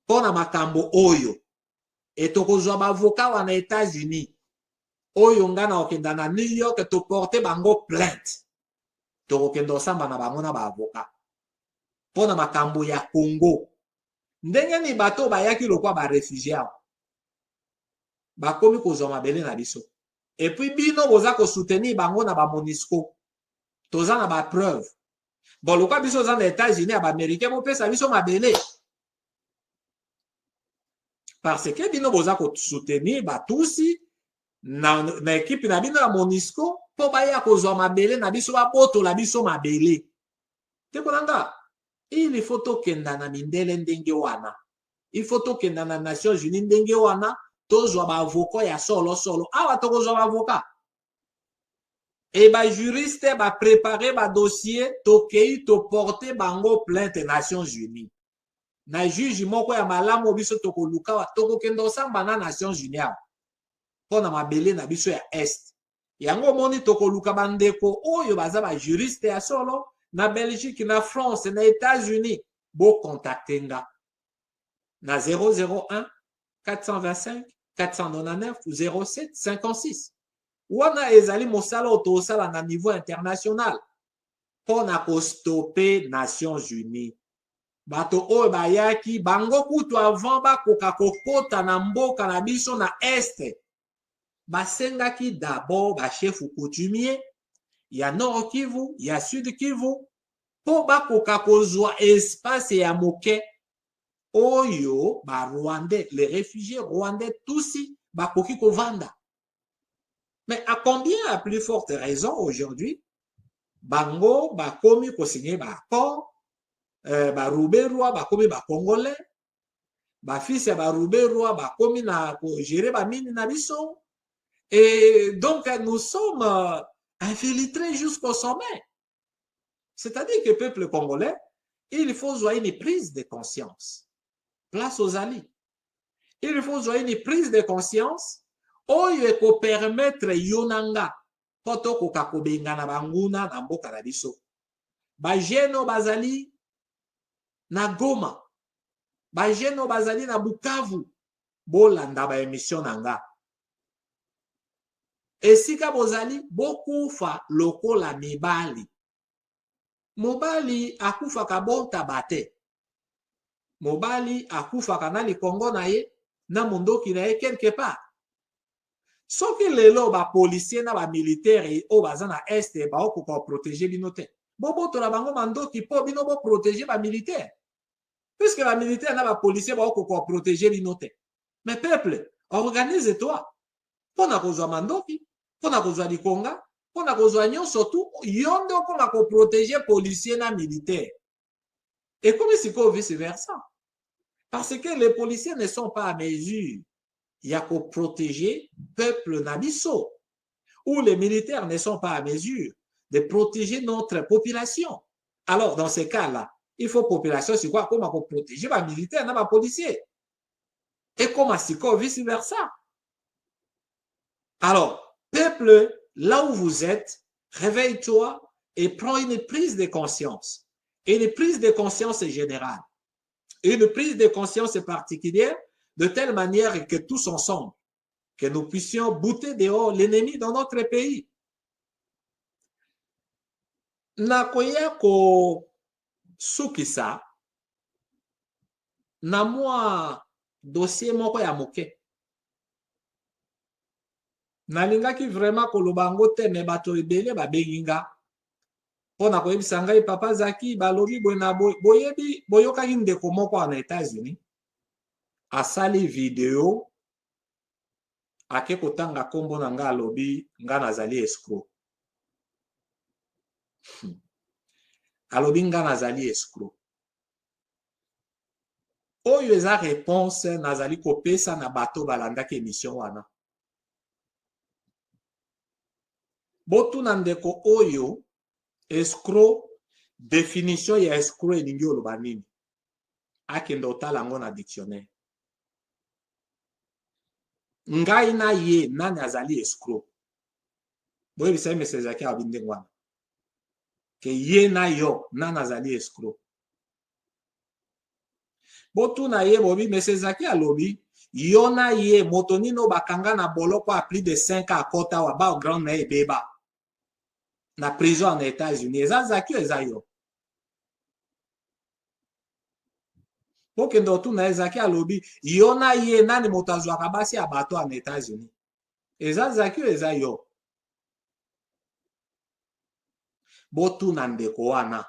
Pona makambo oyo. Et toko zwa ba avocat wana États-Unis. Oyo ngana okenda na New York to porter bango plainte. Toko kendo samba na bango na ba avocat. Pona makambo ya Congo. Ndenge ni bato bayaki lokwa ba réfugié. Bakomi kozwa mabele na biso et puis bino boza ko soutenir bango na ba MONUSCO toza na ba preuve bon lokwa biso za na États-Unis ba américain bo pesa biso mabele parce que bino boza ko soutenir ba tusi na équipe na bino ya MONUSCO po baya kozwa mabele na biso ba botola biso mabele te konanga il faut tokenda na mindele ndenge wana il faut tokenda na Nations Unies ndenge wana tozwa ba avocat ya solo solo awa tokozwa ba avocat et ba juriste ba préparer ba dossier tokei to porter bango plainte Nations Unies na juge moko ya malamu biso tokoluka wa tokokenda osamba na Nations Unies pona mabele na biso ya est yango moni tokoluka bandeko oyo baza ba juriste ya solo na Belgique na France na États-Unis bo contacter nga na 001 425 499 07 56 wana ezali mosala otosala na niveau international pona ko stopper Nations Unies bato oyo bayaki bango kutu avant bakoka kokota na mboka na biso na este basengaki d'abord ba chef coutumier ya Nord Kivu ya Sud Kivu po bakoka kozwa espace ya moke oyo ba Rwandais les réfugiés rwandais tusi bakoki kovanda. Mais à combien à plus forte raison aujourd'hui bango bakomi ko signer ba accord ba Ruberwa bakomi ba Congolais ba fils ya ba Ruberwa bakomi na ko gérer ba mine na biso et donc nous sommes infiltrés jusqu'au sommet. C'est-à-dire que le peuple congolais, il faut jouer une prise de conscience. Place aux alliés. Il faut jouer une prise de conscience oyo eko permettre yonanga poto koka kobenga na banguna na mboka na biso. Ba jeno bazali na Goma. Ba jeno bazali na Bukavu. Bolanda ba émission nanga. Esika bozali bokufa lokola mibali. Mobali akufaka bonta bate. Mobali akufaka na likongo na ye na mundoki na ye quelque part. Soki lelo ba policier na ba militaire o baza na este ba okoka protéger bino te. Boboto na bango mandoki po bino bo protéger ba militaire. Puisque ba militaire na ba policier ba okoka protéger bino te. Mais peuple, organise-toi. Pona kozwa mandoki, pona kozwa likonga, pona kozwa nyonso tu yonde okoma ko protéger policier na militaire. Et comme c'est vice versa. Parce que les policiers ne sont pas à mesure. Il y a qu'à protéger le peuple nabiso. Ou les militaires ne sont pas à mesure de protéger notre population. Alors, dans ces cas-là, il faut population, c'est quoi? Comment protéger les militaires, les policiers? Et comment c'est vice versa? Alors, peuple, là où vous êtes, réveille-toi et prends une prise de conscience. Et une prise de conscience générale. Une prise de conscience particulière de telle manière que tous ensemble, que nous puissions bouter dehors l'ennemi dans notre pays. Nakoya ko sukisa na mwa dossier moko ya moke. Nalingaki vraiment koloba ngo te me bato ebele babenginga. Pona koyebisa ngai papa Zaki balobi boyena boyebi boyokaki ndeko moko na États-Unis asali video ake kotanga kombo na nga alobi nga nazali escroc. Alobi nga nazali escroc. Oyo eza réponse nazali kopesa na bato balandaki émission wana. Botuna ndeko oyo escroc, définition ya escroc elingi oloba nini? Akende otala ngo na dictionnaire. Ngai na ye nani azali escroc? Boye bisa message yake abinde ngwana. Ke ye na yo nani azali escroc? Botuna ye bobi message yake alobi yo na ye moto nino bakanga na boloko a plus de 5 ans akota wa ba grand na ebeba. Na prison en États-Unis. Eza Zaki eza yo. Pokendo tu na Zaki alobi yo na ye nani moto azwaka basi ya bato en États-Unis. eza zaki eza yo. Botuna ndeko wana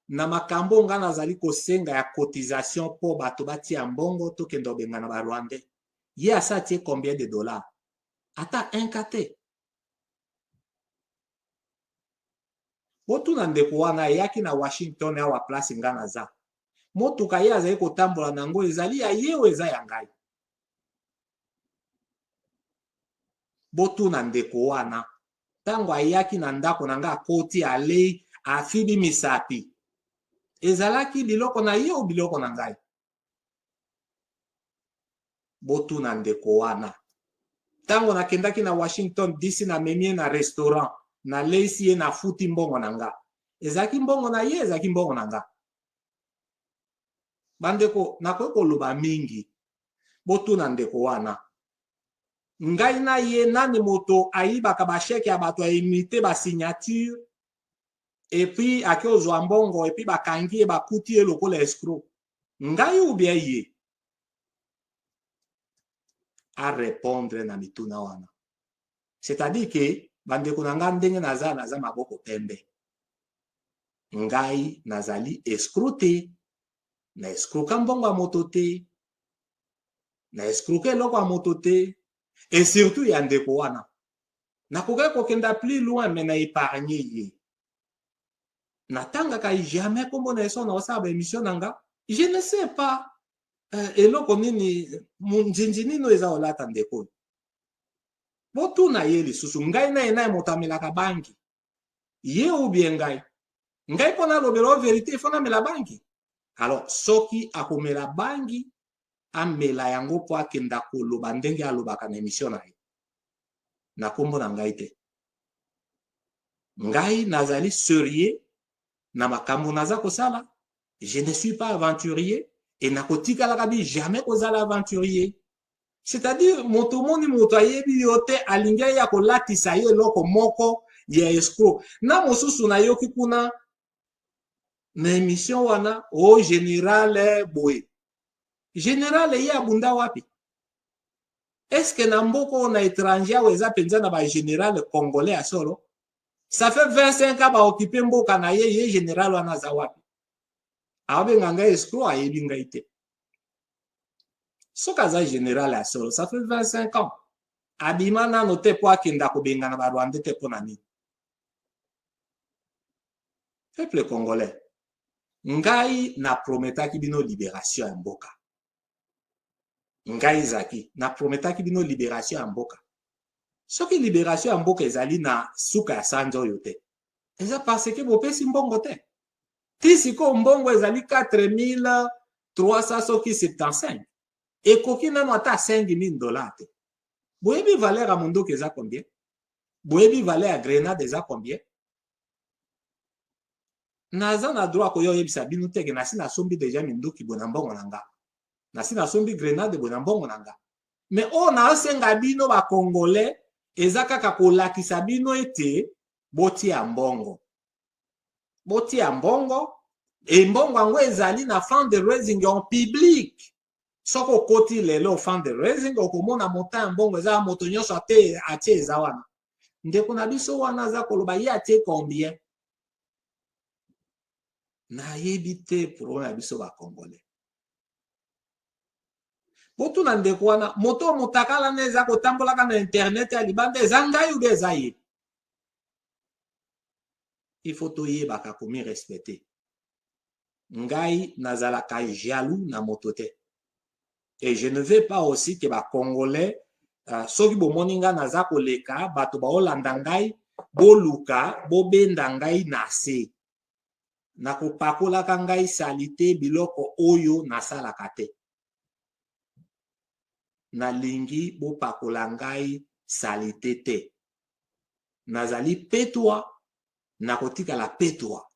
na makambo nga nazali kosenga ya cotisation po bato batia mbongo tokende obengana ba Rwandais. Ye asa tie combien de dollars? Ata 1 te. Botuna ndeko wana yaki na Washington awa place nga naza. Motuka ye azali kotambola nango ezali ya ye o eza ya ngai. Botuna ndeko wana tango ayaki na ndako na nga akoti alei afibi misapi. Ezalaki biloko na ye o biloko na ngai? Botuna ndeko wana tango nakendaki na Washington DC na memie na restaurant na leisi ye na futi mbongo na nga. Ezalaki mbongo na ye, ezalaki mbongo na nga. Bandeko nakoki koloba mingi. Botuna ndeko wana ngai na ye nani moto ayibaka basheke ya bato aimite ba signature et puis ake ozwa mbongo et puis bakangi ye bakuti ye lokola escroc? Ngai ou bien ye? A répondre na mituna wana. C'est-à-dire que bandeko na nga ndenge naza maboko pembe. Ngai nazali escroqué. Na escroquer mbongo ya moto te. Na escroquer eloko ya moto te. Et surtout ya ndeko wana. Nakoki kokenda plus loin mais na épargner ye. Natangaka jamais kombo na eso na osaba émission nanga. Je ne sais pas. Eloko nini munjinji nino eza olata ndeko. Botuna ye lisusu ngai na ena motamelaka banki. Ye ou bien ngai? Ngai pona lobelo vérité fona mela banki. Alors soki akomela banki amela yango po akenda koloba ndenge alobaka na émission na ye. Na kombo na ngai te. Ngai nazali sérieux na makambo naza kosala. Je ne suis pas aventurier et nakotika lakabi jamais kozala aventurier. C'est-à-dire moto moni moto ayebi yote alinga ya kolatisa ye loko moko ya escroc. Na mosusu na yoki kuna na émission wana o général boy. Général ye abunda wapi? Est-ce que na mboko na étranger ou eza penza na ba général congolais à solo? Ça fait 25 ans ba occupé mboka na ye général wana za wapi? Abe nganga escroc ayebi ngai te. Sokaza général à solo, ça fait 25 ans. Abima na note po akenda ko bengana ba Rwandais te pona nini? Peuple congolais. Ngai na prometaki bino libération ya mboka. Ngai zaki na prometaki bino libération ya mboka. Soki libération ya mboka ezali na suka ya sanjo oyo te. Eza parce que bopesi mbongo te. Tisiko mbongo ezali 4300 soki 75. Ekoki nano ata 5000 dollars te. Boyebi valeur ya mondoki eza combien? Boyebi valeur ya grenade eza combien? Naza na droit koyo yebisa binu teke nasi na sombi deja mindoki bona mbongo nanga. Nasi na sombi grenade bona mbongo nanga. Mais na osenga bino ba congolais eza kaka kolakisa bino ete boti ya mbongo. Boti ya mbongo e mbongo yango ezali na fundraising en public. Soko koti lelo fundraising okomona montant ya mbongo eza moto nyonso ate atie eza wana. Ndeko na biso wana za koloba ye atie combien? Na yebite pour na biso ba congolais. Botu na ndeko wana moto motakala neza kotambola na internet ya libanda eza ngai ou eza ye? Il faut to yebaka komi respecter. Ngai nazalaka jaloux na moto te. Et je ne veux pas aussi que ba congolais soki bomoni nga naza koleka bato ba olanda ngai boluka bobenda ngai na se. Na kopakolaka ngai salite biloko oyo nasalaka te. Nalingi bopakola ngai salite te. Nazali petwa nakotikala petwa.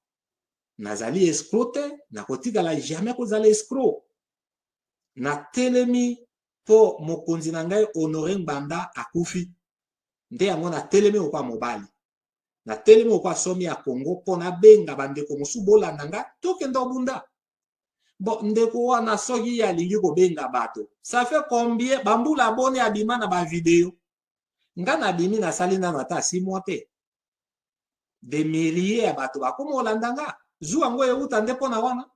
Nazali escroc te nakotikala jamais kozala escroc. Na telemi po mokonzi na ngai Honoré Mbanda akufi. Nde yango na telemi okwa mobali. Na telemi okwa somi ya Congo po na benga bandeko mosu bolanda nga tokende obunda. Bon ndeko wana soki ya lingi ko benga bato. Ça fait combien bambula bone abima na ba vidéo. nga na bimi na sali nano ata 6 mois te. Des milliers ya bato bakoma olanda nga. Zu yango euta nde mpona wana.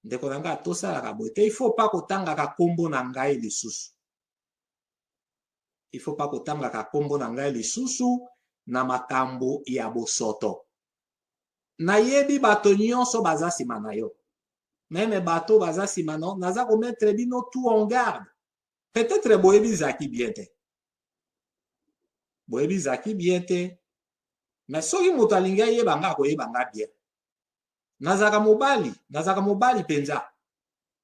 Ndeko na nga tosalaka boye te. Il faut pas kotangaka kombo na ngai lisusu. Il faut pas kotangaka kombo na ngai lisusu na makambo ya bosoto. Nayebi bato nyonso baza sima na yo. Même bato baza sima no, naza ko mettre bino tout en garde. Peut-être boyebi zaki bien te. Boyebi zaki bien te. Mais soki moto alingi ayebanga akoyebanga bien. Nazaka mobali penza.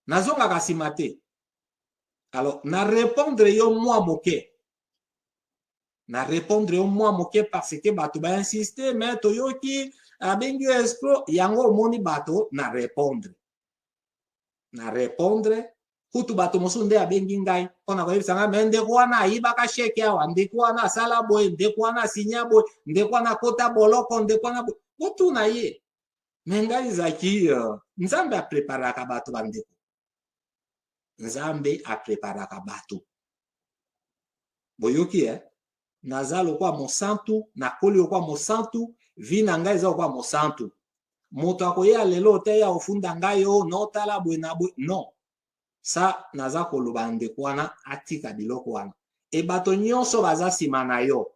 Nazongaka sima te. Alors, na répondre yo moi moke. Na répondre yo moi moke parce que bato ba insister mais toyoki abengi escroc yango moni bato na répondre. Na répondre kutu bato mosunde abengi ngai pona ko yebisanga mais ndeko wana ayibaka cheke awa ndeko wana asala boye ndeko wana sinya boye ndeko wana kota boloko ndeko wana botu na ye. Mais ngai zaki nzambe a préparaka bato bandeko. Nzambe a préparaka bato. Boyoki naza lokwa mosantu nakoli lokwa mosantu vina ngai za lokwa mosantu. Moto akoya lelo te ya ofunda ngai yo no tala boye na boye non. Sa naza koloba ndeko wana atika biloko wana. E bato nyonso baza sima na yo.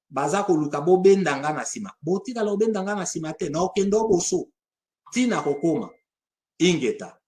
Baza koluka bobenda nga na sima. Botika lo benda nga na sima te na okendo boso. Tina kokoma ingeta.